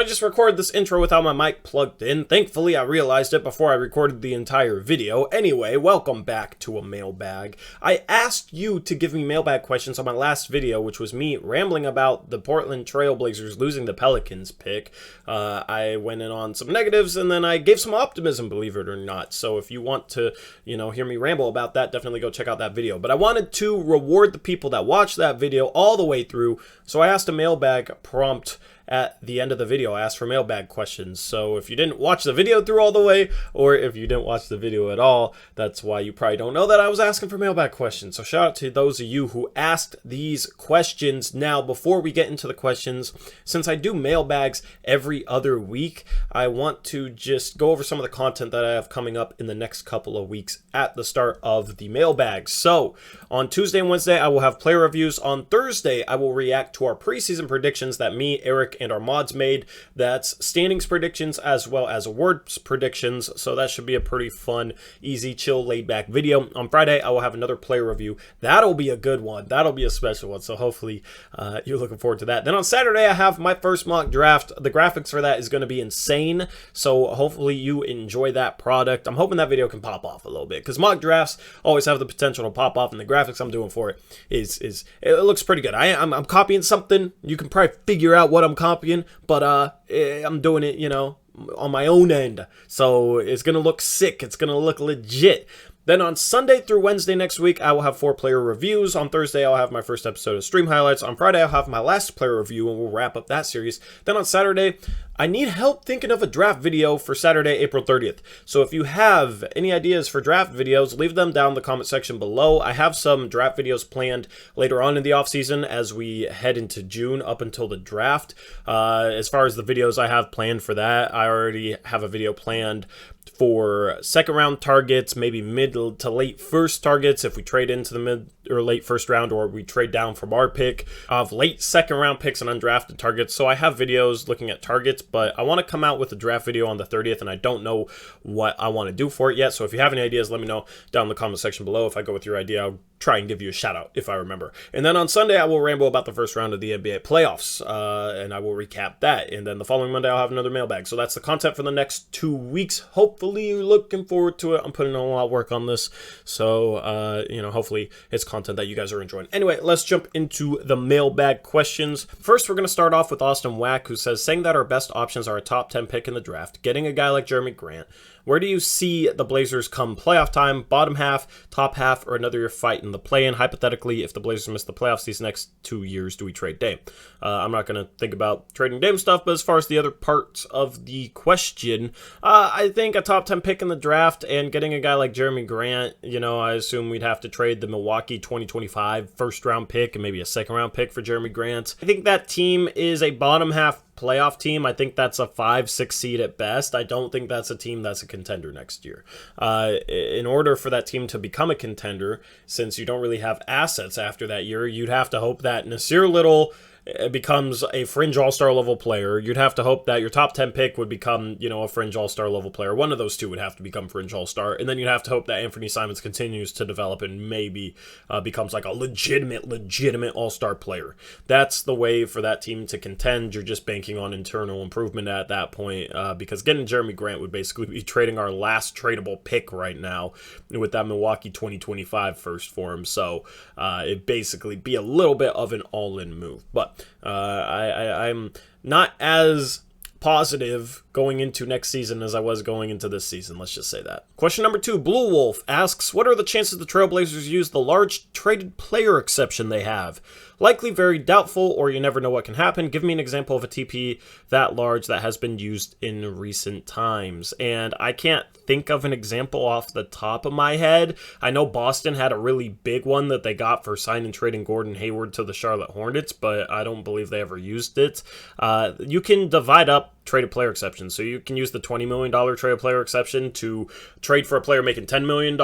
I just recorded this intro without my mic plugged in. Thankfully, I realized it before I recorded the entire video. Anyway, welcome back to a mailbag. I asked you to give me mailbag questions on my last video, which was me rambling about the Portland Trail Blazers losing the Pelicans pick. I went in on some negatives, and then I gave some optimism, believe it or not. So if you want to, hear me ramble about that, definitely go check out that video. But I wanted to reward the people that watched that video all the way through, so I asked a mailbag prompt at the end of the video. I asked for mailbag questions. So if you didn't watch the video through all the way, or if you didn't watch the video at all, that's why you probably don't know that I was asking for mailbag questions. So shout out to those of you who asked these questions. Now, before we get into the questions, since I do mailbags every other week, I want to just go over some of the content that I have coming up in the next couple of weeks at the start of the mailbag. So on Tuesday and Wednesday, I will have player reviews. On Thursday, I will react to our preseason predictions that me, Eric, and our mods made. That's standings predictions as well as awards predictions, so that should be a pretty fun, easy, chill, laid back video. On Friday, I will have another player review. That'll be a good one. That'll be a special one, so hopefully you're looking forward to that. Then on Saturday, I have my first mock draft. The graphics for that is going to be insane, so hopefully you enjoy that product. I'm hoping that video can pop off a little bit, because mock drafts always have the potential to pop off, and the graphics I'm doing for it it looks pretty good. I'm copying something. You can probably figure out what I'm copying, but I'm doing it, on my own end. So it's going to look sick. It's going to look legit. Then on Sunday through Wednesday next week, I will have 4 player reviews. On Thursday, I'll have my first episode of Stream Highlights. On Friday, I'll have my last player review, and we'll wrap up that series. Then on Saturday, I need help thinking of a draft video for Saturday, April 30th. So if you have any ideas for draft videos, leave them down in the comment section below. I have some draft videos planned later on in the offseason as we head into June up until the draft. As far as the videos I have planned for that, I already have a video planned for second round targets, maybe mid to late first targets if we trade into the mid or late first round, or we trade down from our pick, of late second round picks and undrafted targets. So I have videos looking at targets, but I want to come out with a draft video on the 30th, and I don't know what I want to do for it yet. So if you have any ideas, let me know down in the comment section below. If I go with your idea, I'll try and give you a shout out if I remember. And then on Sunday, I will ramble about the first round of the NBA playoffs, and I will recap that. And then the following Monday, I'll have another mailbag. So that's the content for the next 2 weeks. Hopefully you're looking forward to it. I'm putting in a lot of work on this, so hopefully it's content that you guys are enjoying. Anyway, let's jump into the mailbag questions. First, we're going to start off with Austin Wack, who says, saying that our best options are a top 10 pick in the draft, getting a guy like Jerami Grant, where do you see the Blazers come playoff time? Bottom half, top half, or another year fight in the play-in? Hypothetically, if the Blazers miss the playoffs these next 2 years, do we trade Dame? I'm not going to think about trading Dame stuff, but as far as the other parts of the question, I think a top 10 pick in the draft and getting a guy like Jerami Grant, I assume we'd have to trade the Milwaukee 2025 first-round pick and maybe a second-round pick for Jerami Grant. I think that team is a bottom half playoff team. I think that's a 5-6 seed at best. I don't think that's a team that's a contender next year. In order for that team to become a contender, since you don't really have assets after that year, you'd have to hope that Nasir Little becomes a fringe all-star level player. You'd have to hope that your top 10 pick would become, a fringe all-star level player. One of those two would have to become fringe all-star. And then you'd have to hope that Anthony Simons continues to develop and maybe becomes like a legitimate all-star player. That's the way for that team to contend. You're just banking on internal improvement at that point, because getting Jerami Grant would basically be trading our last tradable pick right now with that Milwaukee 2025 first for him. So it'd basically be a little bit of an all-in move. But I'm not as positive going into next season as I was going into this season. Let's just say that. Question number 2, Blue Wolf asks, what are the chances the Trailblazers use the large traded player exception they have? Likely very doubtful, or you never know what can happen. Give me an example of a TP that large that has been used in recent times. And I can't think of an example off the top of my head. I know Boston had a really big one that they got for signing and trading Gordon Hayward to the Charlotte Hornets, but I don't believe they ever used it. You can divide up traded player exceptions. So you can use the $20 million traded player exception to trade for a player making $10 million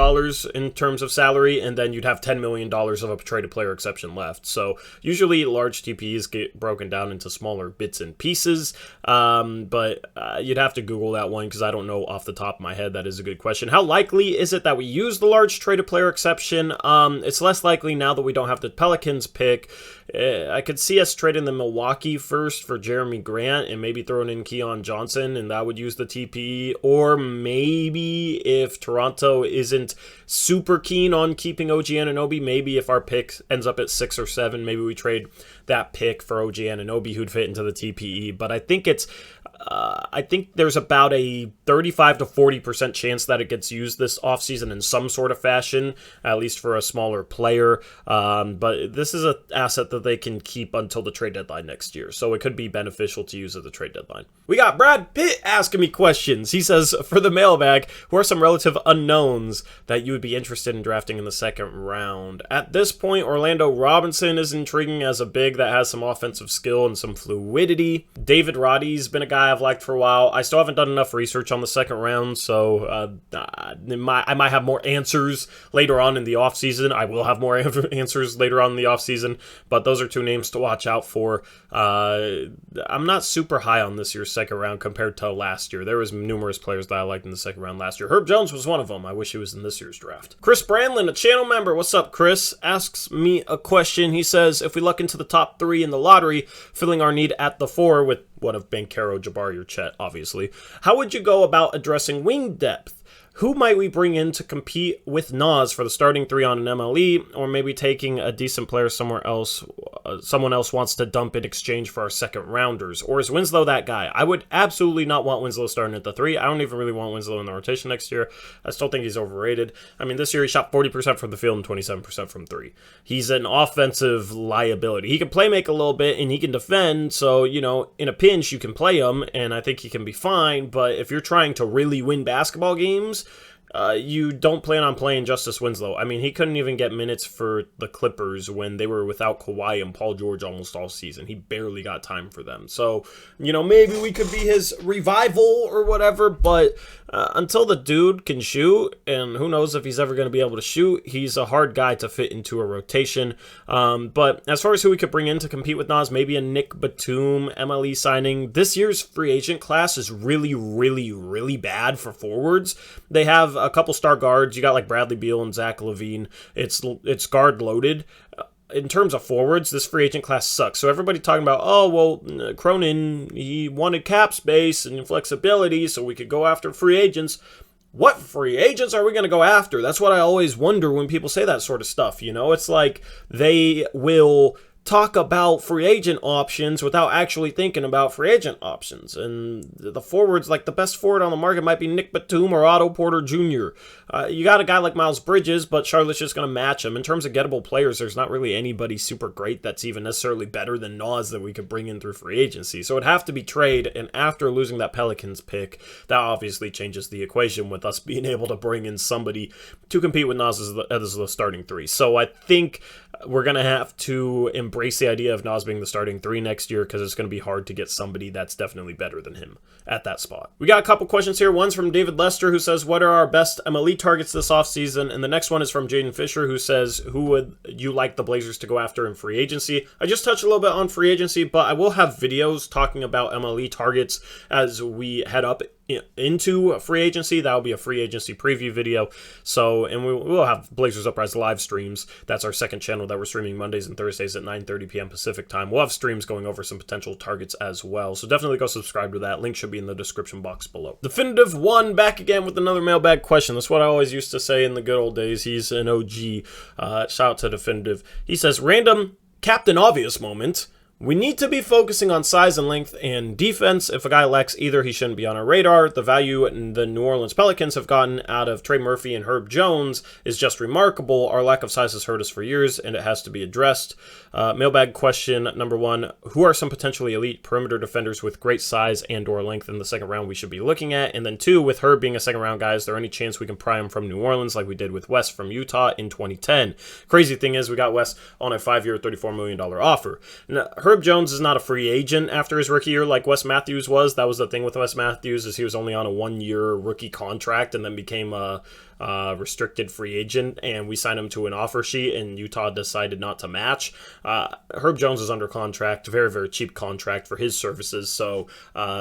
in terms of salary, and then you'd have $10 million of a traded player exception left. So usually large TPEs get broken down into smaller bits and pieces, but you'd have to Google that one because I don't know off the top of my head. That is a good question. How likely is it that we use the large traded player exception? It's less likely now that we don't have the Pelicans pick. I could see us trading the Milwaukee first for Jerami Grant and maybe throwing in Keon Johnson, and that would use the TPE. Or maybe if Toronto isn't super keen on keeping OG Anunoby, maybe if our pick ends up at 6 or 7, maybe we trade that pick for OG Anunoby who'd fit into the TPE. But I think I think there's about a 35 to 40% chance that it gets used this offseason in some sort of fashion, at least for a smaller player. But this is an asset that they can keep until the trade deadline next year, so it could be beneficial to use at the trade deadline. We got Brad Pitt asking me questions. He says, for the mailbag, who are some relative unknowns that you would be interested in drafting in the second round? At this point, Orlando Robinson is intriguing as a big that has some offensive skill and some fluidity. David Roddy's been a guy I've liked for a while. I still haven't done enough research on the second round, so I might have more answers later on in the offseason. I will have more answers later on in the offseason, but those are two names to watch out for. I'm not super high on this year's second round compared to last year. There was numerous players that I liked in the second round last year. Herb Jones was one of them. I wish he was in this year's draft. Chris Brandlin, a channel member, what's up, Chris, asks me a question. He says, if we luck into the top 3 in the lottery, filling our need at the 4 with one of Banchero, Jabari, or Chet, obviously, how would you go about addressing wing depth? Who might we bring in to compete with Nas for the starting 3 on an MLE, or maybe taking a decent player somewhere else, someone else wants to dump in exchange for our second rounders? Or is Winslow that guy? I would absolutely not want Winslow starting at the 3. I don't even really want Winslow in the rotation next year. I still think he's overrated. I mean, this year he shot 40% from the field and 27% from 3. He's an offensive liability. He can play make a little bit and he can defend, so, you know, in a pinch you can play him, and I think he can be fine, but if you're trying to really win basketball games, you don't plan on playing Justice Winslow. I mean, he couldn't even get minutes for the Clippers when they were without Kawhi and Paul George almost all season. He barely got time for them. So, you know, maybe we could be his revival or whatever, but until the dude can shoot, and who knows if he's ever going to be able to shoot, he's a hard guy to fit into a rotation. But as far as who we could bring in to compete with Nas, maybe a Nick Batum MLE signing. This year's free agent class is really, really, really bad for forwards. They have a couple star guards. You got like Bradley Beal and Zach LaVine. It's guard loaded. In terms of forwards, this free agent class sucks. So everybody talking about, oh, well, Cronin, he wanted cap space and flexibility so we could go after free agents. What free agents are we going to go after? That's what I always wonder when people say that sort of stuff. You know, it's like they will talk about free agent options without actually thinking about free agent options. And the forwards, like the best forward on the market might be Nick Batum or Otto Porter Jr. You got a guy like Miles Bridges, but Charlotte's just going to match him. In terms of gettable players, there's not really anybody super great that's even necessarily better than Nas that we could bring in through free agency. So it'd have to be trade, and after losing that Pelicans pick, that obviously changes the equation with us being able to bring in somebody to compete with Nas as the starting 3. So I think we're going to have to embrace the idea of Nas being the starting 3 next year, because it's going to be hard to get somebody that's definitely better than him at that spot. We got a couple questions here. One's from David Lester, who says, what are our best MLE targets this offseason? And the next one is from Jaden Fisher, who says, who would you like the Blazers to go after in free agency? I just touched a little bit on free agency, but I will have videos talking about MLE targets as we head up into free agency. That'll be a free agency preview video. So, and we'll have Blazers Uprise live streams. That's our second channel that we're streaming Mondays and Thursdays at 9:30 p.m. Pacific time. We'll have streams going over some potential targets as well. So definitely go subscribe to that. Link should be in the description box below. Definitive One back again with another mailbag question. That's what I always used to say in the good old days. He's an OG. Shout out to Definitive. He says, random Captain Obvious moment. We need to be focusing on size and length and defense. If a guy lacks either, he shouldn't be on our radar. The value the New Orleans Pelicans have gotten out of Trey Murphy and Herb Jones is just remarkable. Our lack of size has hurt us for years, and it has to be addressed. Mailbag question number 1. Who are some potentially elite perimeter defenders with great size and or length in the second round we should be looking at? And then 2, with Herb being a second round guy, is there any chance we can pry him from New Orleans like we did with West from Utah in 2010? Crazy thing is we got West on a 5-year, $34 million offer. Now, Herb Jones is not a free agent after his rookie year like Wes Matthews was. That was the thing with Wes Matthews, is he was only on a 1-year rookie contract and then became a restricted free agent, and we signed him to an offer sheet, and Utah decided not to match. Herb Jones is under contract, very, very cheap contract for his services, so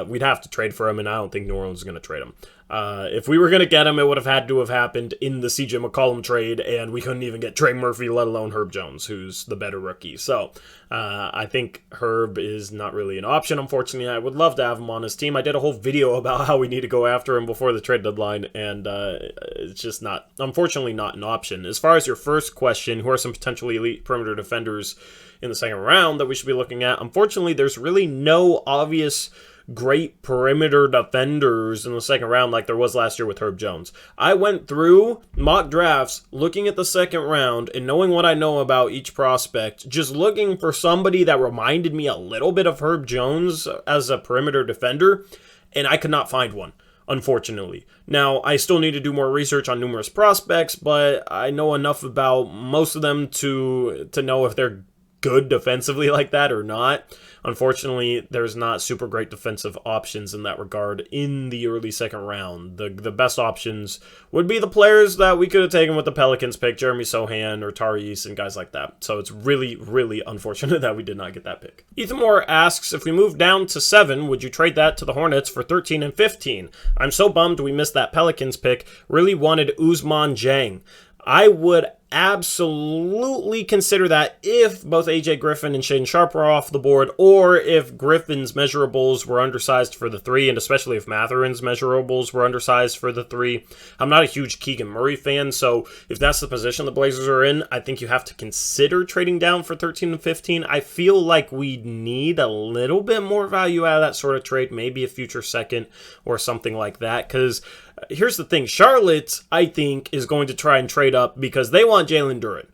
we'd have to trade for him, and I don't think New Orleans is going to trade him. If we were going to get him, it would have had to have happened in the CJ McCollum trade, and we couldn't even get Trey Murphy, let alone Herb Jones, who's the better rookie. So I think Herb is not really an option, unfortunately. I would love to have him on his team. I did a whole video about how we need to go after him before the trade deadline, and it's just not, unfortunately, not an option. As far as your first question, who are some potentially elite perimeter defenders in the second round that we should be looking at? Unfortunately, there's really no obvious great perimeter defenders in the second round like there was last year with Herb Jones. I went through mock drafts looking at the second round and knowing what I know about each prospect, just looking for somebody that reminded me a little bit of Herb Jones as a perimeter defender, and I could not find one, unfortunately. Now, I still need to do more research on numerous prospects, but I know enough about most of them to know if they're good defensively like that or not. Unfortunately, there's not super great defensive options in that regard in the early second round. The best options would be the players that we could have taken with the Pelicans pick, Jerami Sohan or Tariq and guys like that. So it's really, really unfortunate that we did not get that pick. Ethan Moore asks, if we move down to 7, would you trade that to the Hornets for 13 and 15? I'm so bummed we missed that Pelicans pick. Really wanted Ousmane Dieng. I would absolutely consider that if both AJ Griffin and Shaedon Sharpe were off the board, or if Griffin's measurables were undersized for the 3, and especially if Matherin's measurables were undersized for the 3. I'm not a huge Keegan Murray fan, so if that's the position the Blazers are in, I think you have to consider trading down for 13 and 15. I feel like we need a little bit more value out of that sort of trade, maybe a future second or something like that, because here's the thing. Charlotte, I think, is going to try and trade up because they want Jalen Duren.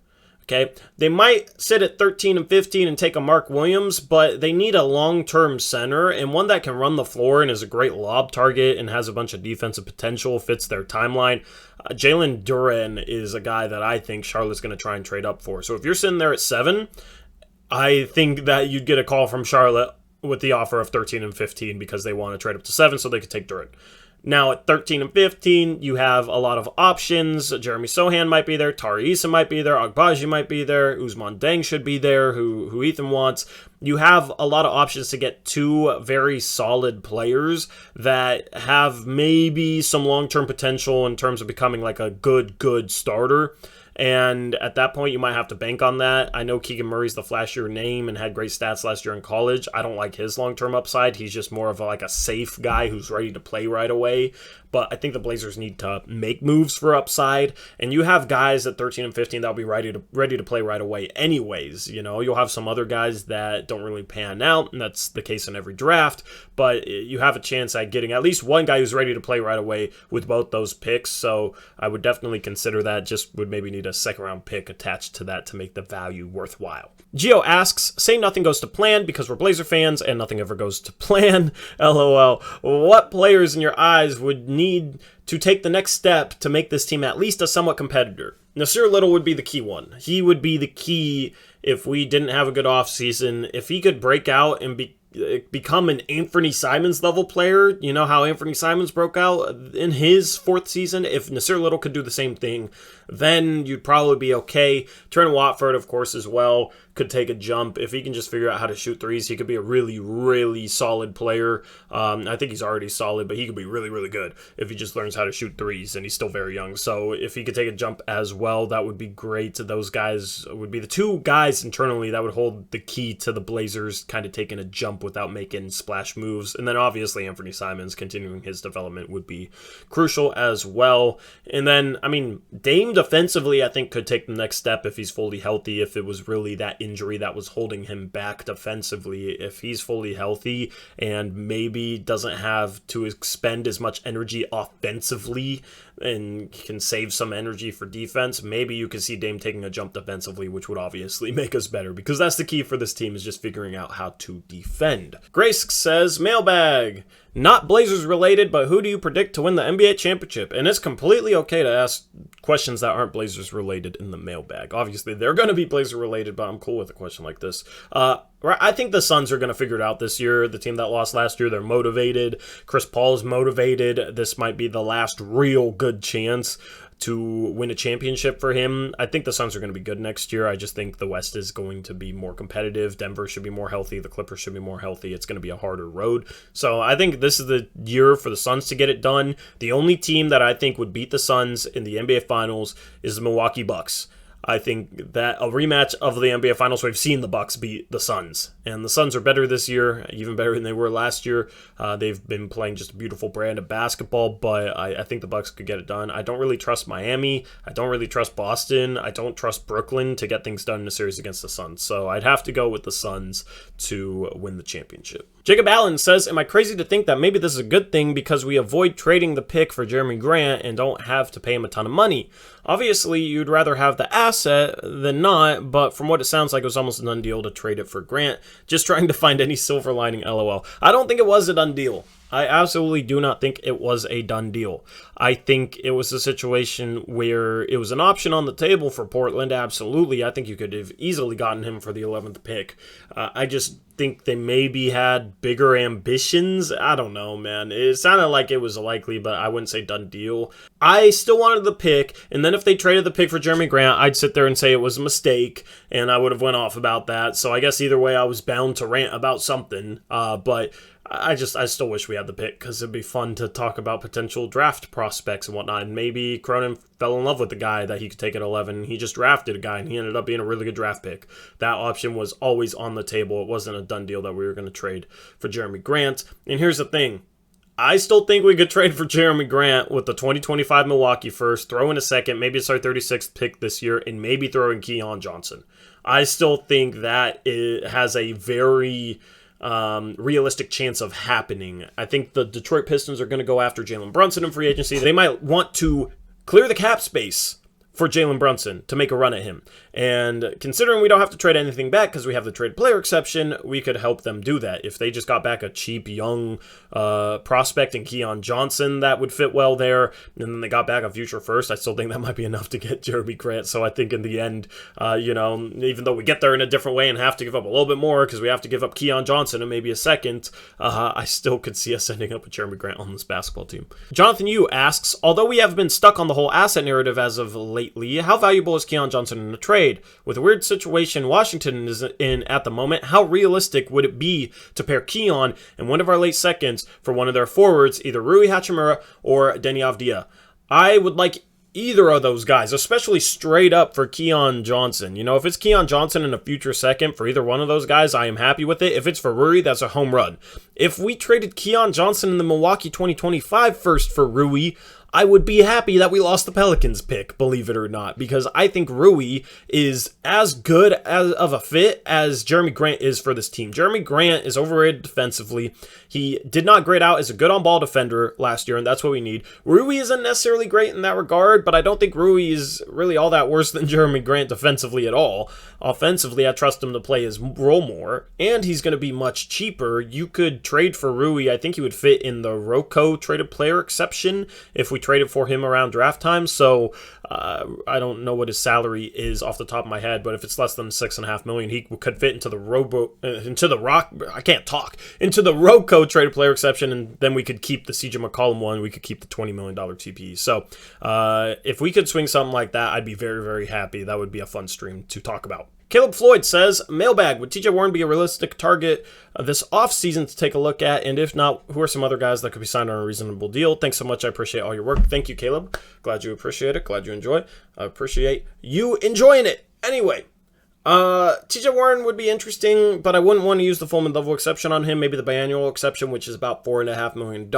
Okay? They might sit at 13 and 15 and take a Mark Williams, but they need a long-term center and one that can run the floor and is a great lob target and has a bunch of defensive potential, fits their timeline. Jalen Duren is a guy that I think Charlotte's going to try and trade up for. So if you're sitting there at 7, I think that you'd get a call from Charlotte with the offer of 13 and 15 because they want to trade up to 7 so they could take Duren. Now, at 13 and 15, you have a lot of options. Jerami Sohan might be there. Tari Eason might be there. Agbaji might be there. Ousmane Dieng should be there, who Ethan wants. You have a lot of options to get 2 very solid players that have maybe some long-term potential in terms of becoming like a good starter. And at that point, you might have to bank on that. I know Keegan Murray's the flashier name and had great stats last year in college. I don't like his long-term upside. He's just more of a safe guy who's ready to play right away. But I think the Blazers need to make moves for upside. And you have guys at 13 and 15 that'll be ready to play right away anyways. You know, you'll have some other guys that don't really pan out, and that's the case in every draft. But you have a chance at getting at least one guy who's ready to play right away with both those picks. So I would definitely consider that. Just would maybe need a second-round pick attached to that to make the value worthwhile. Gio asks, say nothing goes to plan because we're Blazer fans and nothing ever goes to plan. LOL. What players in your eyes would need to take the next step to make this team at least a somewhat competitor? Nasir Little would be the key one. He would be the key if we didn't have a good offseason. If he could break out and become an Anthony Simons level player, you know how Anthony Simons broke out in his 4th season, if Nasir Little could do the same thing, then you'd probably be okay. Trent Watford, of course, as well, could take a jump. If he can just figure out how to shoot threes, he could be a really, really solid player. I think he's already solid, but he could be really, really good if he just learns how to shoot threes, and he's still very young. So if he could take a jump as well, that would be great. Those guys would be the 2 guys internally that would hold the key to the Blazers kind of taking a jump without making splash moves. And then obviously Anthony Simons continuing his development would be crucial as well. And then, I mean, Dame defensively, I think, could take the next step if he's fully healthy, if it was really that injury that was holding him back defensively. If he's fully healthy and maybe doesn't have to expend as much energy offensively and can save some energy for defense, maybe you could see Dame taking a jump defensively, which would obviously make us better, because that's the key for this team, is just figuring out how to defend. Grace says, Mailbag. Not Blazers related, but who do you predict to win the NBA championship? And it's completely okay to ask questions that aren't Blazers related in the mailbag. Obviously, they're going to be Blazer related, but I'm cool with a question like this. I think the Suns are going to figure it out this year. The team that lost last year, they're motivated. Chris Paul's motivated. This might be the last real good chance to win a championship for him. I think the Suns are going to be good next year. I just think the West is going to be more competitive. Denver should be more healthy. The Clippers should be more healthy. It's going to be a harder road. So I think this is the year for the Suns to get it done. The only team that I think would beat the Suns in the NBA Finals is the Milwaukee Bucks. I think that a rematch of the NBA Finals, we've seen the Bucks beat the Suns. And the Suns are better this year, even better than they were last year. They've been playing just a beautiful brand of basketball, but I think the Bucks could get it done. I don't really trust Miami. I don't really trust Boston. I don't trust Brooklyn to get things done in a series against the Suns. So I'd have to go with the Suns to win the championship. Jacob Allen says, am I crazy to think that maybe this is a good thing because we avoid trading the pick for Jerami Grant and don't have to pay him a ton of money? Obviously, you'd rather have the asset than not, but from what it sounds like, it was almost a done deal to trade it for Grant. Just trying to find any silver lining, LOL. I don't think it was a done deal. I absolutely do not think it was a done deal. I think it was a situation where it was an option on the table for Portland, absolutely. I think you could have easily gotten him for the 11th pick. I just think they maybe had bigger ambitions. I don't know, man. It sounded like it was likely, but I wouldn't say done deal. I still wanted the pick, and then if they traded the pick for Jerami Grant, I'd sit there and say it was a mistake, and I would have went off about that. So I guess either way, I was bound to rant about something, but I still wish we had the pick because it'd be fun to talk about potential draft prospects and whatnot. And maybe Cronin fell in love with the guy that he could take at 11. He just drafted a guy and he ended up being a really good draft pick. That option was always on the table. It wasn't a done deal that we were going to trade for Jerami Grant. And here's the thing. I still think we could trade for Jerami Grant with the 2025 Milwaukee first, throw in a second, maybe it's our 36th pick this year, and maybe throw in Keon Johnson. I still think that it has a very realistic chance of happening. I think the Detroit Pistons are going to go after Jalen Brunson in free agency. They might want to clear the cap space for Jalen Brunson to make a run at him. And considering we don't have to trade anything back because we have the trade player exception, we could help them do that. If they just got back a cheap young prospect in Keon Johnson, that would fit well there. And then they got back a future first. I still think that might be enough to get Jerami Grant. So I think in the end, even though we get there in a different way and have to give up a little bit more because we have to give up Keon Johnson and maybe a second, I still could see us ending up with Jerami Grant on this basketball team. Jonathan Yu asks, although we have been stuck on the whole asset narrative as of lately, how valuable is Keon Johnson in a trade? With a weird situation Washington is in at the moment, how realistic would it be to pair Keon and one of our late seconds for one of their forwards, either Rui Hachimura or Deni Avdija? I would like either of those guys, especially straight up for Keon Johnson. If it's Keon Johnson and a future second for either one of those guys, I am happy with it. If it's for Rui, that's a home run. If we traded Keon Johnson in the Milwaukee 2025 first for Rui, I would be happy that we lost the Pelicans pick, believe it or not, because I think Rui is as good of a fit as Jerami Grant is for this team. Jerami Grant is overrated defensively. He did not grade out as a good on-ball defender last year, and that's what we need. Rui isn't necessarily great in that regard, but I don't think Rui is really all that worse than Jerami Grant defensively at all. Offensively, I trust him to play his role more, and he's going to be much cheaper. You could trade for Rui. I think he would fit in the Rocco traded player exception if we traded for him around draft time. So I don't know what his salary is off the top of my head, but if it's less than $6.5 million, he could fit into the Rocco traded player exception, and then we could keep the CJ McCollum one. We could keep the $20 million TPE. So if we could swing something like that, I'd be very, very happy. That would be a fun stream to talk about. Caleb Floyd says, Mailbag, would TJ Warren be a realistic target this offseason to take a look at? And if not, who are some other guys that could be signed on a reasonable deal? Thanks so much. I appreciate all your work. Thank you, Caleb. Glad you appreciate it. Glad you enjoy. I appreciate you enjoying it. Anyway, TJ Warren would be interesting, but I wouldn't want to use the full mid-level exception on him. Maybe the biannual exception, which is about $4.5 million.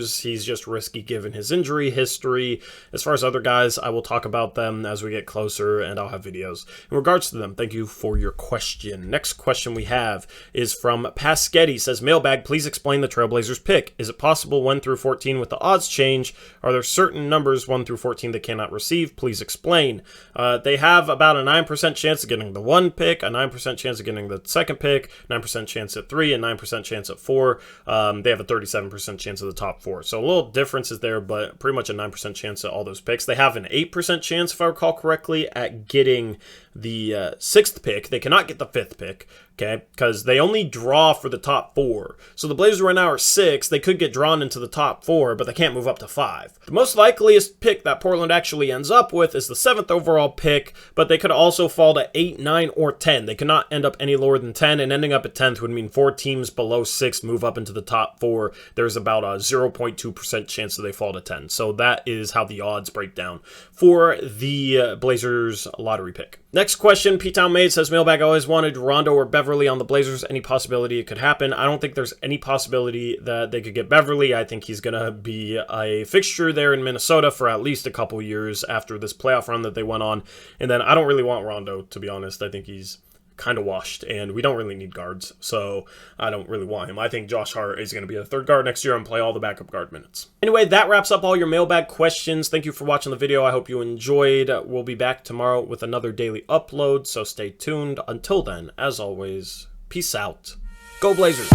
He's just risky given his injury history. As far as other guys, I will talk about them as we get closer, and I'll have videos in regards to them. Thank you for your question. Next question we have is from Paschetti. Says, Mailbag, please explain the Trailblazers pick. Is it possible 1 through 14 with the odds change? Are there certain numbers 1 through 14 they cannot receive? Please explain. They have about a 9% chance of getting the 1. 1 pick, a 9% chance of getting the 2nd pick, 9% chance at 3, and 9% chance at 4. They have a 37% chance of the top 4. So a little differences there, but pretty much a 9% chance at all those picks. They have an 8% chance, if I recall correctly, at getting the 6th pick. They cannot get the 5th pick, okay, because they only draw for the top 4. So the Blazers right now are 6. They could get drawn into the top 4, but they can't move up to 5. The most likeliest pick that Portland actually ends up with is the 7th overall pick, but they could also fall to 8, 9, or 10. They cannot end up any lower than 10, and ending up at 10th would mean 4 teams below 6 move up into the top 4. There's about a 0.2% chance that they fall to 10. So that is how the odds break down for the Blazers lottery pick. Next question, P-Town Made says, Mailbag, always wanted Rondo or Beverly on the Blazers. Any possibility it could happen? I don't think there's any possibility that they could get Beverly. I think he's going to be a fixture there in Minnesota for at least a couple years after this playoff run that they went on. And then I don't really want Rondo, to be honest. I think he's kind of washed, and we don't really need guards, so I don't really want him. I think Josh Hart is going to be a 3rd guard next year and play all the backup guard minutes. Anyway, that wraps up all your mailbag questions. Thank you for watching the video. I hope you enjoyed. We'll be back tomorrow with another daily upload, so stay tuned. Until then, as always, peace out. Go Blazers!